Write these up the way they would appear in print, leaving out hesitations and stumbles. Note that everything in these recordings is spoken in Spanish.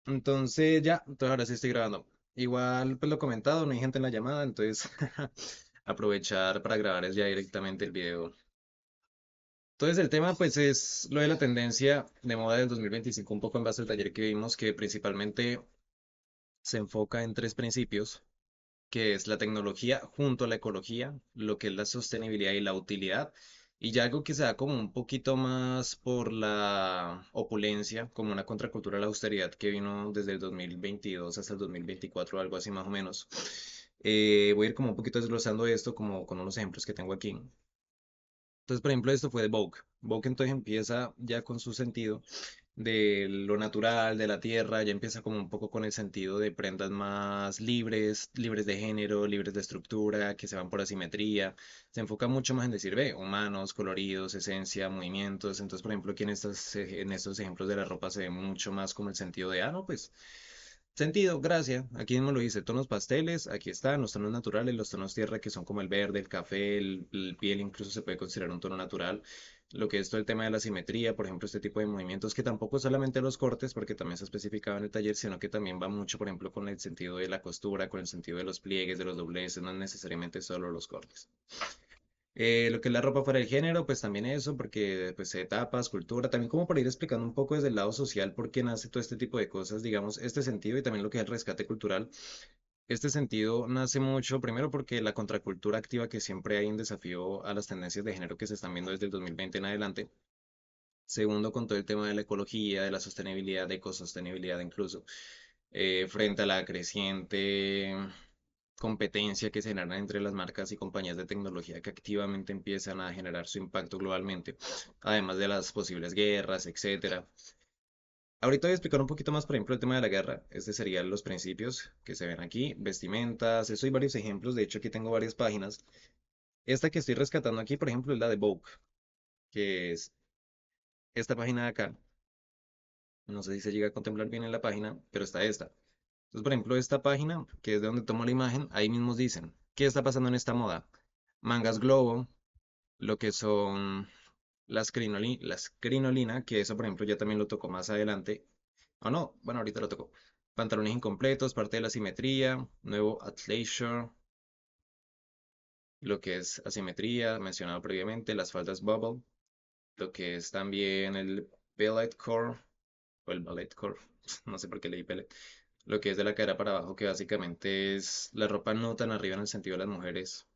Entonces ya, entonces ahora sí estoy grabando. Igual, pues lo comentado, no hay gente en la llamada, entonces aprovechar para grabar es ya directamente el video. Entonces el tema pues es lo de la tendencia de moda del 2025, un poco en base al taller que vimos, que principalmente se enfoca en tres principios, que es la tecnología junto a la ecología, lo que es la sostenibilidad y la utilidad, y ya algo que se da como un poquito más por la opulencia, como una contracultura a la austeridad que vino desde el 2022 hasta el 2024, algo así más o menos. Voy a ir como un poquito desglosando esto como con unos ejemplos que tengo aquí. Entonces, por ejemplo, esto fue de Vogue. Vogue entonces empieza ya con su sentido de lo natural, de la tierra, ya empieza como un poco con el sentido de prendas más libres, libres de género, libres de estructura, que se van por asimetría. Se enfoca mucho más en decir, ve, humanos, coloridos, esencia, movimientos. Entonces, por ejemplo, aquí en estos ejemplos de la ropa se ve mucho más como el sentido de, ah, no, pues sentido, gracias. Aquí mismo lo dice, tonos pasteles, aquí están los tonos naturales, los tonos tierra que son como el verde, el café, el piel incluso se puede considerar un tono natural. Lo que es todo el tema de la simetría, por ejemplo, este tipo de movimientos que tampoco solamente los cortes, porque también se especificaba en el taller, sino que también va mucho, por ejemplo, con el sentido de la costura, con el sentido de los pliegues, de los dobleces, no necesariamente solo los cortes. Lo que es la ropa fuera del género, pues también eso, porque pues etapas, cultura, también como para ir explicando un poco desde el lado social por qué nace todo este tipo de cosas, digamos, este sentido y también lo que es el rescate cultural. Este sentido nace mucho, primero porque la contracultura activa que siempre hay en desafío a las tendencias de género que se están viendo desde el 2020 en adelante. Segundo, con todo el tema de la ecología, de la sostenibilidad, de ecosostenibilidad incluso, frente a la creciente competencia que se genera entre las marcas y compañías de tecnología que activamente empiezan a generar su impacto globalmente, además de las posibles guerras, etcétera. Ahorita voy a explicar un poquito más, por ejemplo, el tema de la guerra. Este serían los principios que se ven aquí, vestimentas, eso hay varios ejemplos, de hecho aquí tengo varias páginas. Esta que estoy rescatando aquí, por ejemplo, es la de Vogue, que es esta página de acá. No sé si se llega a contemplar bien en la página, pero está esta. Entonces, por ejemplo, esta página, que es de donde tomo la imagen, ahí mismos dicen, ¿qué está pasando en esta moda? Mangas globo, lo que son las crinolina, que eso, por ejemplo, ya también lo tocó más adelante. O no, bueno, ahorita lo tocó. Pantalones incompletos, parte de la simetría, nuevo athleisure, lo que es asimetría, mencionado previamente, las faldas bubble, lo que es también el ballet core, o el ballet core, no sé por qué leí ballet, lo que es de la cadera para abajo, que básicamente es la ropa no tan arriba en el sentido de las mujeres,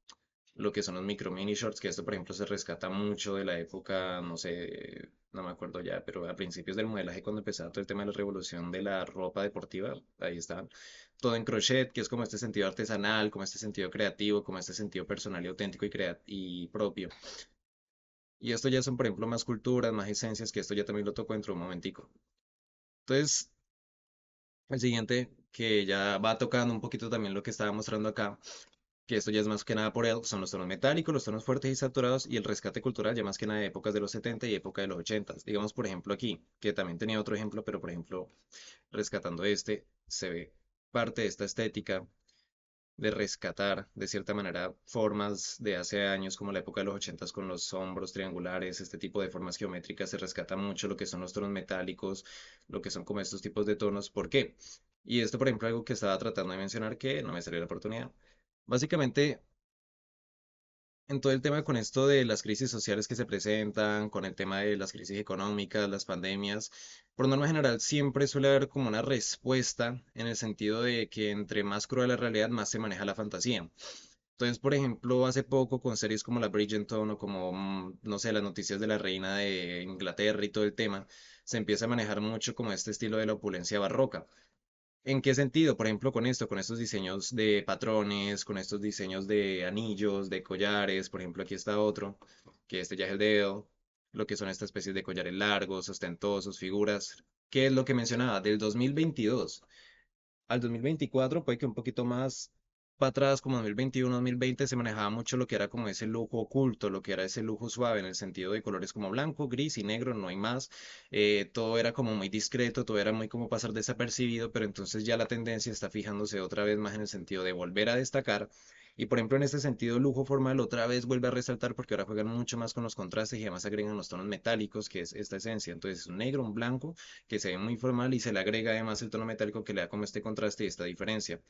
lo que son los micro mini shorts, que esto por ejemplo se rescata mucho de la época, no sé, no me acuerdo ya, pero a principios del modelaje cuando empezaba todo el tema de la revolución de la ropa deportiva, ahí está. Todo en crochet, que es como este sentido artesanal, como este sentido creativo, como este sentido personal y auténtico y propio. Y esto ya son, por ejemplo, más culturas, más esencias, que esto ya también lo toco dentro de un momentico. Entonces, el siguiente, que ya va tocando un poquito también lo que estaba mostrando acá, que esto ya es más que nada por él, son los tonos metálicos, los tonos fuertes y saturados y el rescate cultural ya más que nada de épocas de los 70 y época de los 80. Digamos, por ejemplo, aquí, que también tenía otro ejemplo, pero por ejemplo, rescatando este, se ve parte de esta estética de rescatar de cierta manera formas de hace años, como la época de los 80 con los hombros triangulares, este tipo de formas geométricas, se rescata mucho lo que son los tonos metálicos, lo que son como estos tipos de tonos. ¿Por qué? Y esto, por ejemplo, algo que estaba tratando de mencionar que no me salió la oportunidad. Básicamente, en todo el tema con esto de las crisis sociales que se presentan, con el tema de las crisis económicas, las pandemias, por norma general siempre suele haber como una respuesta en el sentido de que entre más cruel la realidad, más se maneja la fantasía. Entonces, por ejemplo, hace poco con series como la Bridgerton o como, no sé, las noticias de la reina de Inglaterra y todo el tema, se empieza a manejar mucho como este estilo de la opulencia barroca. ¿En qué sentido? Por ejemplo, con esto, con estos diseños de patrones, con estos diseños de anillos, de collares, por ejemplo, aquí está otro, que este ya es el dedo, lo que son estas especies de collares largos, ostentosos, figuras. ¿Qué es lo que mencionaba? Del 2022 al 2024, puede que un poquito más para atrás, como 2021, 2020, se manejaba mucho lo que era como ese lujo oculto, lo que era ese lujo suave en el sentido de colores como blanco, gris y negro, no hay más. Todo era como muy discreto, todo era muy como pasar desapercibido, pero entonces ya la tendencia está fijándose otra vez más en el sentido de volver a destacar Y por ejemplo, en este sentido, lujo formal otra vez vuelve a resaltar porque ahora juegan mucho más con los contrastes y además agregan los tonos metálicos, que es esta esencia. Entonces, un negro, un blanco, que se ve muy formal y se le agrega además el tono metálico que le da como este contraste y esta diferencia.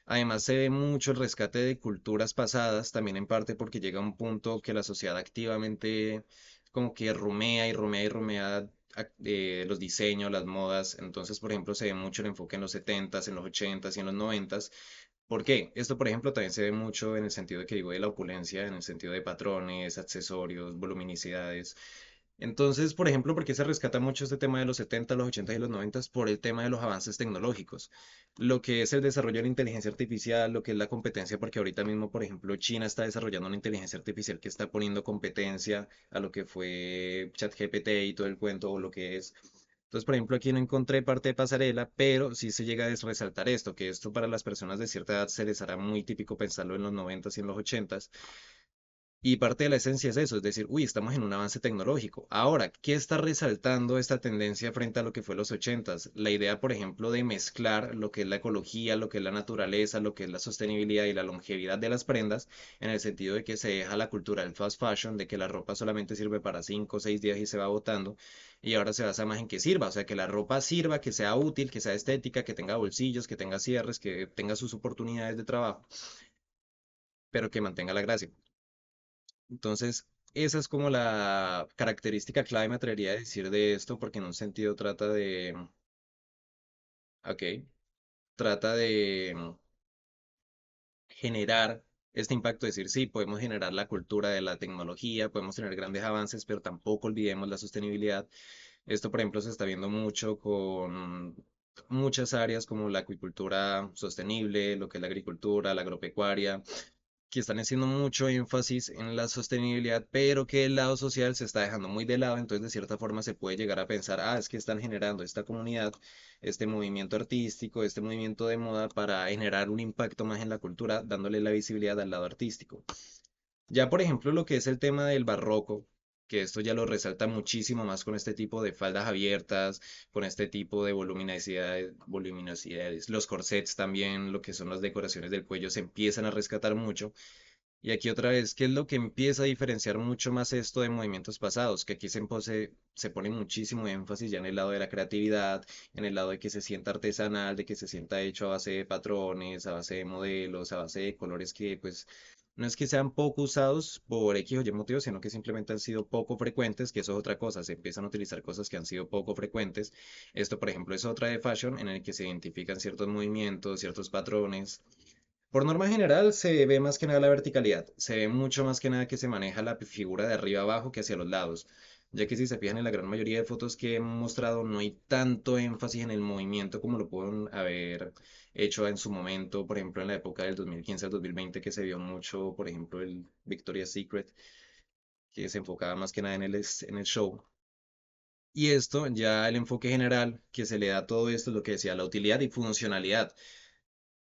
Además, se ve mucho el rescate de culturas pasadas, también en parte porque llega un punto que la sociedad activamente como que rumea y rumea y rumea los diseños, las modas. Entonces, por ejemplo, se ve mucho el enfoque en los 70s, en los 80s y en los 90s. ¿Por qué? Esto, por ejemplo, también se ve mucho en el sentido de que digo de la opulencia, en el sentido de patrones, accesorios, voluminicidades. Entonces, por ejemplo, ¿por qué se rescata mucho este tema de los 70, los 80 y los 90? Por el tema de los avances tecnológicos. Lo que es el desarrollo de la inteligencia artificial, lo que es la competencia, porque ahorita mismo, por ejemplo, China está desarrollando una inteligencia artificial que está poniendo competencia a lo que fue ChatGPT y todo el cuento, o lo que es. Entonces, por ejemplo, aquí no encontré parte de pasarela, pero sí se llega a resaltar esto, que esto para las personas de cierta edad se les hará muy típico pensarlo en los 90s y en los 80s, y parte de la esencia es eso, es decir, uy, estamos en un avance tecnológico. Ahora, ¿qué está resaltando esta tendencia frente a lo que fue los 80s? La idea, por ejemplo, de mezclar lo que es la ecología, lo que es la naturaleza, lo que es la sostenibilidad y la longevidad de las prendas, en el sentido de que se deja la cultura del fast fashion, de que la ropa solamente sirve para 5 o 6 días y se va botando, y ahora se basa más en que sirva, o sea, que la ropa sirva, que sea útil, que sea estética, que tenga bolsillos, que tenga cierres, que tenga sus oportunidades de trabajo, pero que mantenga la gracia. Entonces, esa es como la característica clave, me atrevería a decir de esto, porque en un sentido trata de, ok, trata de generar este impacto, decir, sí, podemos generar la cultura de la tecnología, podemos tener grandes avances, pero tampoco olvidemos la sostenibilidad. Esto, por ejemplo, se está viendo mucho con muchas áreas como la acuicultura sostenible, lo que es la agricultura, la agropecuaria, que están haciendo mucho énfasis en la sostenibilidad, pero que el lado social se está dejando muy de lado, entonces de cierta forma se puede llegar a pensar, ah, es que están generando esta comunidad, este movimiento artístico, este movimiento de moda para generar un impacto más en la cultura, dándole la visibilidad al lado artístico. Ya, por ejemplo, lo que es el tema del barroco, que esto ya lo resalta muchísimo más con este tipo de faldas abiertas, con este tipo de voluminosidades. Los corsets también, lo que son las decoraciones del cuello, se empiezan a rescatar mucho. Y aquí otra vez, ¿qué es lo que empieza a diferenciar mucho más esto de movimientos pasados? Que aquí se pone muchísimo énfasis ya en el lado de la creatividad, en el lado de que se sienta artesanal, de que se sienta hecho a base de patrones, a base de modelos, a base de colores que pues no es que sean poco usados por X o Y motivos, sino que simplemente han sido poco frecuentes, que eso es otra cosa, se empiezan a utilizar cosas que han sido poco frecuentes. Esto, por ejemplo, es otra de fashion en el que se identifican ciertos movimientos, ciertos patrones. Por norma general se ve más que nada la verticalidad, se ve mucho más que nada que se maneja la figura de arriba abajo que hacia los lados, ya que si se fijan en la gran mayoría de fotos que he mostrado no hay tanto énfasis en el movimiento como lo pueden haber hecho en su momento, por ejemplo en la época del 2015 al 2020 que se vio mucho, por ejemplo el Victoria's Secret, que se enfocaba más que nada en en el show. Y esto, ya el enfoque general que se le da a todo esto es lo que decía, la utilidad y funcionalidad,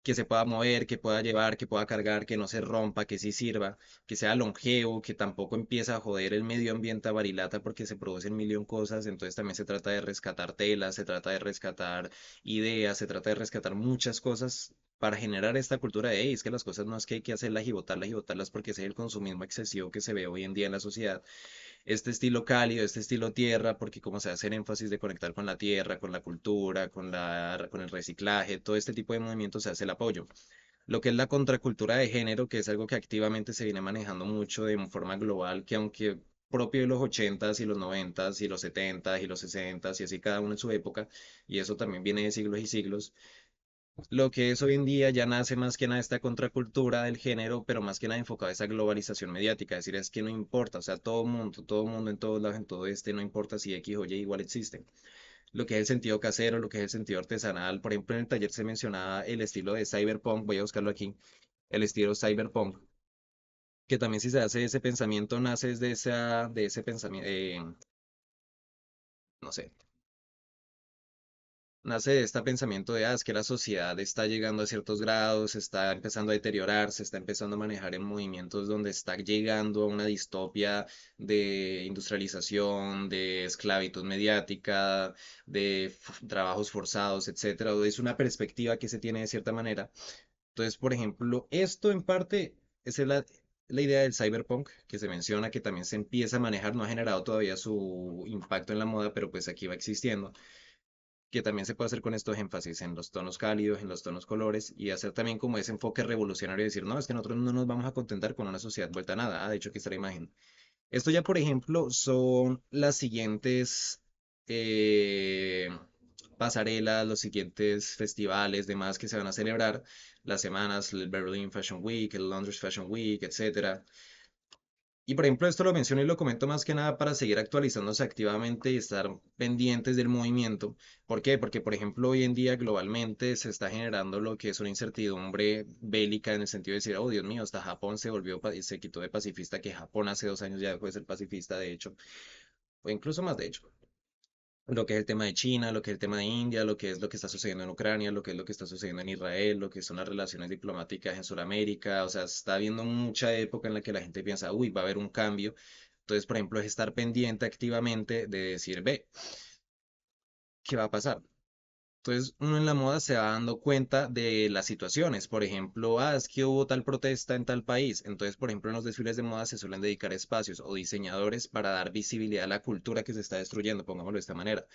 que se pueda mover, que pueda llevar, que pueda cargar, que no se rompa, que sí sirva, que sea longevo, que tampoco empieza a joder el medio ambiente a Barilata porque se producen millón cosas, entonces también se trata de rescatar telas, se trata de rescatar ideas, se trata de rescatar muchas cosas para generar esta cultura de, "Ey, es que las cosas no es que hay que hacerlas y botarlas porque ese es el consumismo excesivo que se ve hoy en día en la sociedad, este estilo cálido, este estilo tierra, porque como se hace el énfasis de conectar con la tierra, con la cultura, con el reciclaje, todo este tipo de movimientos se hace el apoyo. Lo que es la contracultura de género, que es algo que activamente se viene manejando mucho de forma global, que aunque propio de los 80s y los 90s y los 70s y los 60s y así cada uno en su época, y eso también viene de siglos y siglos, lo que es hoy en día ya nace más que nada esta contracultura del género, pero más que nada enfocada a esa globalización mediática, es decir, es que no importa, o sea, todo mundo en todos lados, en todo este, no importa si X o Y igual existen. Lo que es el sentido casero, lo que es el sentido artesanal, por ejemplo, en el taller se mencionaba el estilo de cyberpunk, voy a buscarlo aquí, el estilo cyberpunk, que también si se hace ese pensamiento, nace de ese pensamiento, no sé, nace de este pensamiento de, ah, es que la sociedad está llegando a ciertos grados, está empezando a deteriorarse, está empezando a manejar en movimientos donde está llegando a una distopia de industrialización, de esclavitud mediática, de trabajos forzados, etcétera. O es una perspectiva que se tiene de cierta manera. Entonces, por ejemplo, esto en parte esa es la idea del cyberpunk que se menciona, que también se empieza a manejar, no ha generado todavía su impacto en la moda, pero pues aquí va existiendo, que también se puede hacer con estos énfasis en los tonos cálidos, en los tonos colores, y hacer también como ese enfoque revolucionario y decir, no, es que nosotros no nos vamos a contentar con una sociedad vuelta a nada. De hecho, aquí está la imagen. Esto ya, por ejemplo, son las siguientes eh, pasarelas, los siguientes festivales, demás que se van a celebrar, las semanas, el Berlin Fashion Week, el Londres Fashion Week, etcétera. Y por ejemplo, esto lo menciono y lo comento más que nada para seguir actualizándose activamente y estar pendientes del movimiento. ¿Por qué? Porque, por ejemplo, hoy en día globalmente se está generando lo que es una incertidumbre bélica en el sentido de decir, oh Dios mío, hasta Japón se volvió, se quitó de pacifista, que Japón hace 2 años ya dejó de ser pacifista, de hecho, o incluso más de hecho. Lo que es el tema de China, lo que es el tema de India, lo que es lo que está sucediendo en Ucrania, lo que es lo que está sucediendo en Israel, lo que son las relaciones diplomáticas en Sudamérica, o sea, está habiendo mucha época en la que la gente piensa, uy, va a haber un cambio. Entonces, por ejemplo, es estar pendiente activamente de decir, ve, ¿qué va a pasar? Entonces, uno en la moda se va dando cuenta de las situaciones. Por ejemplo, es que hubo tal protesta en tal país. Entonces, por ejemplo, en los desfiles de moda se suelen dedicar espacios o diseñadores para dar visibilidad a la cultura que se está destruyendo, pongámoslo de esta manera.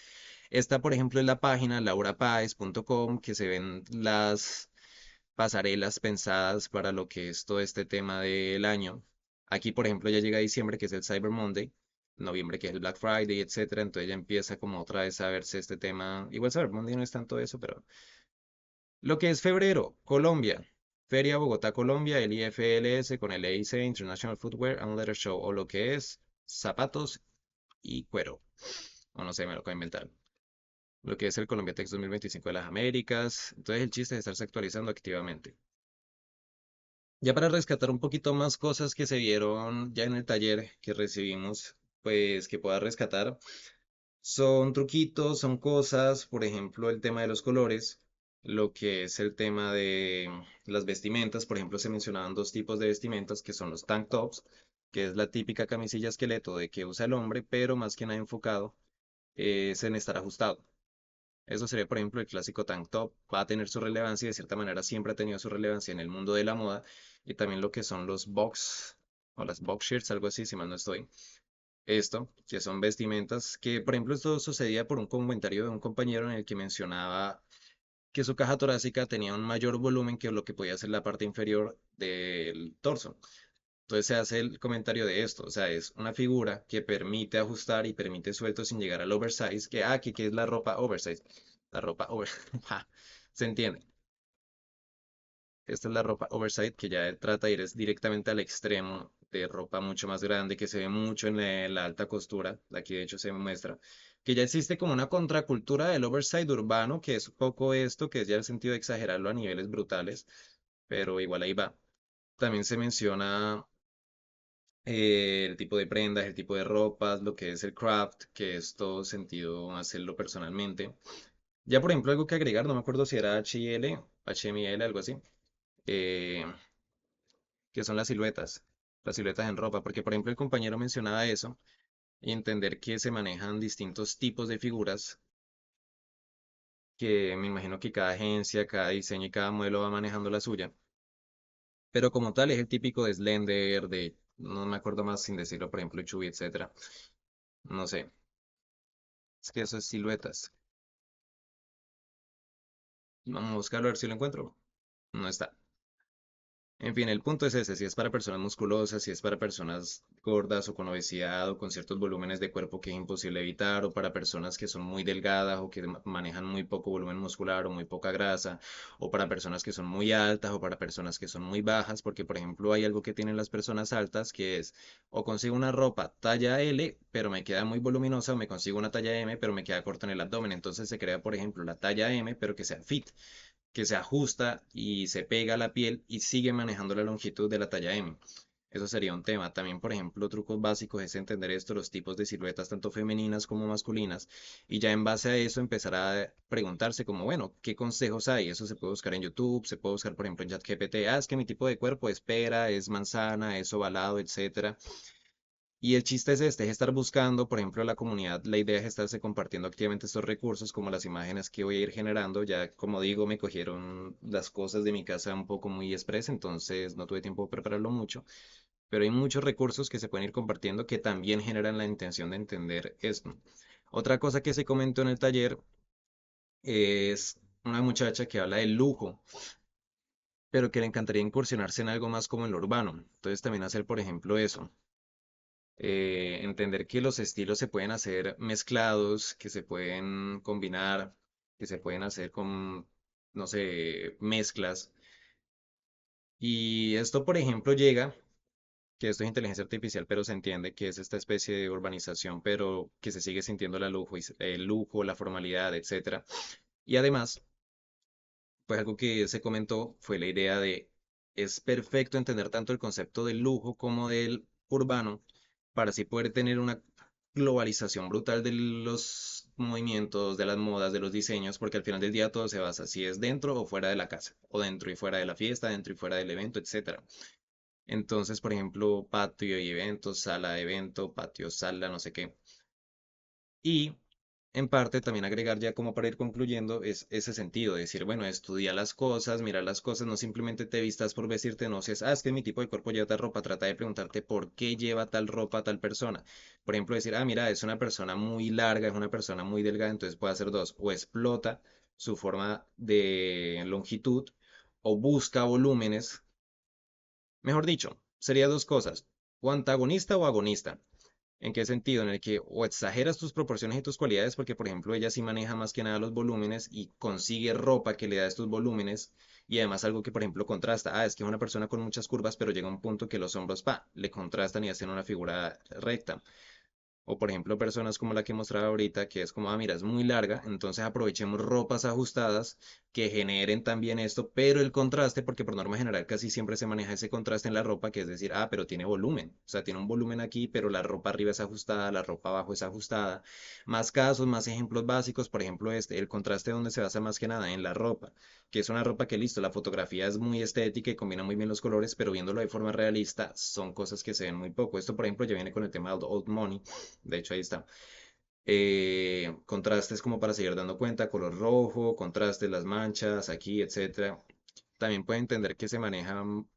Esta, por ejemplo, es la página laurapaez.com, que se ven las pasarelas pensadas para lo que es todo este tema del año. Aquí, por ejemplo, ya llega diciembre, que es el Cyber Monday, noviembre, que es el Black Friday, etcétera. Entonces ya empieza como otra vez a verse este tema. Igual Cyber Monday no es tanto eso, pero lo que es febrero, Colombia. Feria Bogotá, Colombia, el IFLS con el EIC, International Footwear and Leather Show, o lo que es zapatos y cuero. O no sé, me lo acabo de inventar. Lo que es el Colombia Tex 2025 de las Américas. Entonces el chiste es estarse actualizando activamente. Ya para rescatar un poquito más cosas que se vieron ya en el taller que recibimos, pues que pueda rescatar, son truquitos, son cosas, por ejemplo, el tema de los colores, lo que es el tema de las vestimentas, por ejemplo, se mencionaban dos tipos de vestimentas que son los tank tops, que es la típica camisilla esqueleto de que usa el hombre, pero más que nada enfocado es en estar ajustado. Eso sería, por ejemplo, el clásico tank top. Va a tener su relevancia y de cierta manera siempre ha tenido su relevancia en el mundo de la moda. Y también lo que son los box o las box shirts, algo así, si mal no estoy. Esto, que son vestimentas que, por ejemplo, esto sucedía por un comentario de un compañero en el que mencionaba que su caja torácica tenía un mayor volumen que lo que podía ser la parte inferior del torso. Entonces se hace el comentario de esto, o sea, es una figura que permite ajustar y permite suelto sin llegar al oversize, que aquí que es la ropa oversize. La ropa over, ja, se entiende. Esta es la ropa oversize que ya trata de ir directamente al extremo de ropa mucho más grande que se ve mucho en la alta costura. Aquí de hecho se muestra que ya existe como una contracultura del oversize urbano, que es un poco esto, que es ya el sentido de exagerarlo a niveles brutales, pero igual ahí va. También se menciona el tipo de prendas, el tipo de ropas, lo que es el craft, que es todo sentido hacerlo personalmente. Ya por ejemplo, algo que agregar, no me acuerdo si era H&L, HML, algo así, eh, que son las siluetas en ropa, porque por ejemplo el compañero mencionaba eso, y entender que se manejan distintos tipos de figuras, que me imagino que cada agencia, cada diseño y cada modelo va manejando la suya, pero como tal es el típico de Slender, de, no me acuerdo más sin decirlo, por ejemplo, Chubby, etcétera. No sé, es que eso es siluetas. Vamos a buscarlo a ver si lo encuentro. No está. En fin, el punto es ese, si es para personas musculosas, si es para personas gordas o con obesidad o con ciertos volúmenes de cuerpo que es imposible evitar, o para personas que son muy delgadas o que manejan muy poco volumen muscular o muy poca grasa, o para personas que son muy altas o para personas que son muy bajas, porque por ejemplo hay algo que tienen las personas altas que es o consigo una ropa talla L, pero me queda muy voluminosa, o me consigo una talla M, pero me queda corta en el abdomen, entonces se crea por ejemplo la talla M, pero que sea fit, que se ajusta y se pega a la piel y sigue manejando la longitud de la talla M. Eso sería un tema. También, por ejemplo, trucos básicos es entender esto, los tipos de siluetas, tanto femeninas como masculinas, y ya en base a eso empezar a preguntarse como, bueno, ¿qué consejos hay? Eso se puede buscar en YouTube, se puede buscar, por ejemplo, en ChatGPT, es que mi tipo de cuerpo es pera, es manzana, es ovalado, etcétera. Y el chiste es este, es estar buscando, por ejemplo, la comunidad, la idea es estarse compartiendo activamente estos recursos, como las imágenes que voy a ir generando. Ya, como digo, me cogieron las cosas de mi casa un poco muy express, entonces no tuve tiempo de prepararlo mucho, pero hay muchos recursos que se pueden ir compartiendo que también generan la intención de entender esto. Otra cosa que se comentó en el taller es una muchacha que habla del lujo, pero que le encantaría incursionarse en algo más como en lo urbano. Entonces también hacer, por ejemplo, eso. Entender que los estilos se pueden hacer mezclados, que se pueden combinar, que se pueden hacer con, no sé, mezclas. Y esto, por ejemplo, llega, que esto es inteligencia artificial, pero se entiende que es esta especie de urbanización, pero que se sigue sintiendo la lujo, el lujo, la formalidad, etcétera. Y además, pues algo que se comentó fue la idea de, es perfecto entender tanto el concepto del lujo como del urbano para así poder tener una globalización brutal de los movimientos, de las modas, de los diseños, porque al final del día todo se basa si es dentro o fuera de la casa, o dentro y fuera de la fiesta, dentro y fuera del evento, etcétera. Entonces, por ejemplo, patio y eventos, sala de evento, patio, sala, no sé qué. Y en parte también agregar ya como para ir concluyendo es ese sentido, de decir, bueno, estudia las cosas, mira las cosas, no simplemente te vistas por vestirte, no seas, es que mi tipo de cuerpo lleva tal ropa, trata de preguntarte por qué lleva tal ropa tal persona. Por ejemplo, decir, mira, es una persona muy larga, es una persona muy delgada, entonces puede hacer dos, o explota su forma de longitud, o busca volúmenes. Mejor dicho, sería dos cosas, o antagonista o agonista. ¿En qué sentido? En el que o exageras tus proporciones y tus cualidades, porque por ejemplo ella sí maneja más que nada los volúmenes y consigue ropa que le da estos volúmenes y además algo que por ejemplo contrasta. Es que es una persona con muchas curvas, pero llega a un punto que los hombros, le contrastan y hacen una figura recta. O por ejemplo, personas como la que mostraba ahorita, que es como, mira, es muy larga, entonces aprovechemos ropas ajustadas que generen también esto, pero el contraste, porque por norma general casi siempre se maneja ese contraste en la ropa, que es decir, pero tiene volumen, o sea, tiene un volumen aquí, pero la ropa arriba es ajustada, la ropa abajo es ajustada. Más casos, más ejemplos básicos, por ejemplo, este, el contraste donde se basa más que nada en la ropa, que es una ropa que listo, la fotografía es muy estética y combina muy bien los colores, pero viéndolo de forma realista, son cosas que se ven muy poco. Esto, por ejemplo, ya viene con el tema de old money, de hecho, ahí está. Contrastes como para seguir dando cuenta, color rojo, contrastes, las manchas, aquí, etcétera. También puede entender que se manejan,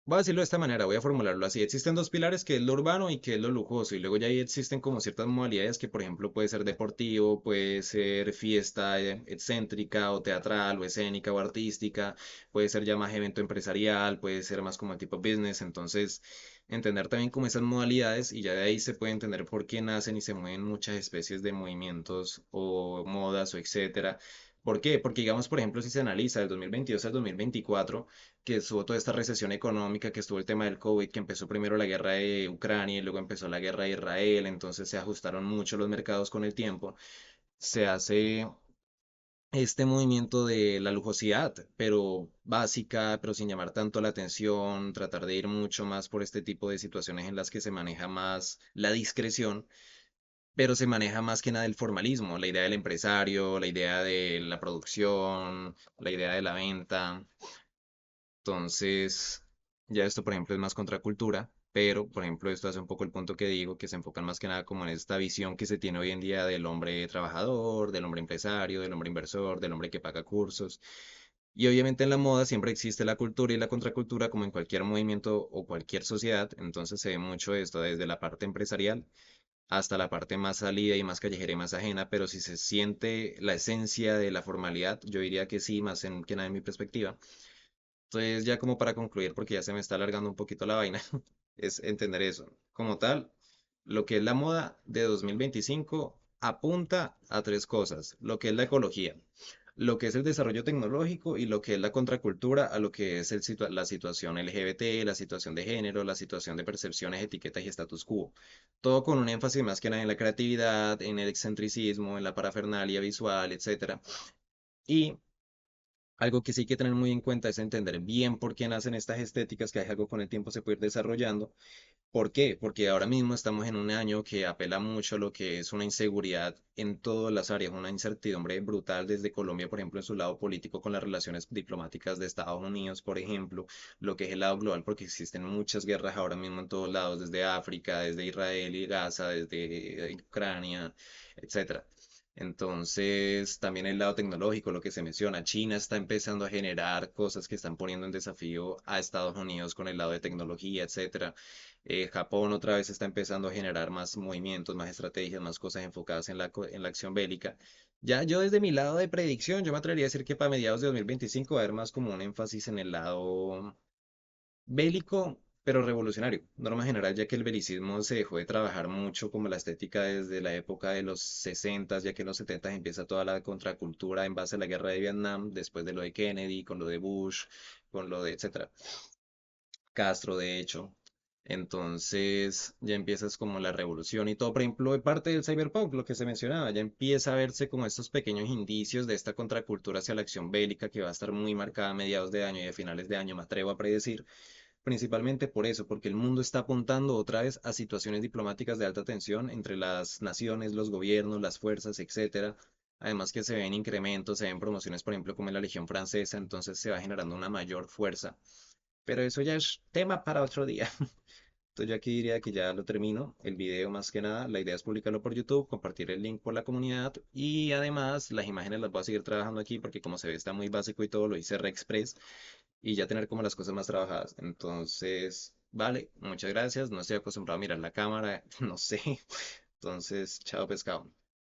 voy a decirlo de esta manera, voy a formularlo así. Existen dos pilares, que es lo urbano y que es lo lujoso. Y luego ya ahí existen como ciertas modalidades que, por ejemplo, puede ser deportivo, puede ser fiesta excéntrica o teatral o escénica o artística, puede ser ya más evento empresarial, puede ser más como tipo business. Entonces, entender también como esas modalidades y ya de ahí se puede entender por qué nacen y se mueven muchas especies de movimientos o modas o etcétera. ¿Por qué? Porque digamos, por ejemplo, si se analiza del 2022 al 2024, que estuvo toda esta recesión económica, que estuvo el tema del COVID, que empezó primero la guerra de Ucrania y luego empezó la guerra de Israel, entonces se ajustaron mucho los mercados con el tiempo, se hace este movimiento de la lujosidad, pero básica, pero sin llamar tanto la atención, tratar de ir mucho más por este tipo de situaciones en las que se maneja más la discreción, pero se maneja más que nada el formalismo, la idea del empresario, la idea de la producción, la idea de la venta. Entonces, ya esto, por ejemplo, es más contracultura, pero, por ejemplo, esto hace un poco el punto que digo, que se enfocan más que nada como en esta visión que se tiene hoy en día del hombre trabajador, del hombre empresario, del hombre inversor, del hombre que paga cursos. Y obviamente en la moda siempre existe la cultura y la contracultura, como en cualquier movimiento o cualquier sociedad, entonces se ve mucho esto desde la parte empresarial hasta la parte más salida y más callejera y más ajena, pero si se siente la esencia de la formalidad, yo diría que sí, más que nada en mi perspectiva. Entonces, ya como para concluir, porque ya se me está alargando un poquito la vaina, es entender eso. Como tal, lo que es la moda de 2025 apunta a tres cosas: lo que es la ecología, lo que es el desarrollo tecnológico y lo que es la contracultura a lo que es la situación LGBT, la situación de género, la situación de percepciones, etiquetas y status quo. Todo con un énfasis más que nada en la creatividad, en el excentricismo, en la parafernalia visual, etcétera. Y Algo que sí hay que tener muy en cuenta es entender bien por qué nacen estas estéticas, que hay algo con el tiempo se puede ir desarrollando. ¿Por qué? Porque ahora mismo estamos en un año que apela mucho a lo que es una inseguridad en todas las áreas, una incertidumbre brutal desde Colombia, por ejemplo, en su lado político con las relaciones diplomáticas de Estados Unidos, por ejemplo, lo que es el lado global, porque existen muchas guerras ahora mismo en todos lados, desde África, desde Israel y Gaza, desde Ucrania, etcétera. Entonces, también el lado tecnológico, lo que se menciona, China está empezando a generar cosas que están poniendo en desafío a Estados Unidos con el lado de tecnología, etcétera. Japón otra vez está empezando a generar más movimientos, más estrategias, más cosas enfocadas en en la acción bélica. Ya yo desde mi lado de predicción, yo me atrevería a decir que para mediados de 2025 va a haber más como un énfasis en el lado bélico, pero revolucionario. Norma general, ya que el belicismo se dejó de trabajar mucho como la estética desde la época de los 60, ya que en los 70 empieza toda la contracultura en base a la guerra de Vietnam, después de lo de Kennedy, con lo de Bush, con lo de etcétera. Castro, de hecho. Entonces ya empiezas como la revolución y todo, por ejemplo, de parte del cyberpunk, lo que se mencionaba, ya empieza a verse como estos pequeños indicios de esta contracultura hacia la acción bélica que va a estar muy marcada a mediados de año y a finales de año, me atrevo a predecir, principalmente por eso, porque el mundo está apuntando otra vez a situaciones diplomáticas de alta tensión entre las naciones, los gobiernos, las fuerzas, etcétera. Además que se ven incrementos, se ven promociones, por ejemplo, como en la Legión Francesa, entonces se va generando una mayor fuerza. Pero eso ya es tema para otro día. Entonces yo aquí diría que ya lo termino. El video más que nada, la idea es publicarlo por YouTube, compartir el link por la comunidad y además las imágenes las voy a seguir trabajando aquí porque como se ve está muy básico y todo lo hice re-express y ya tener como las cosas más trabajadas. Entonces, vale, muchas gracias. No estoy acostumbrado a mirar la cámara, no sé. Entonces, chao pescado.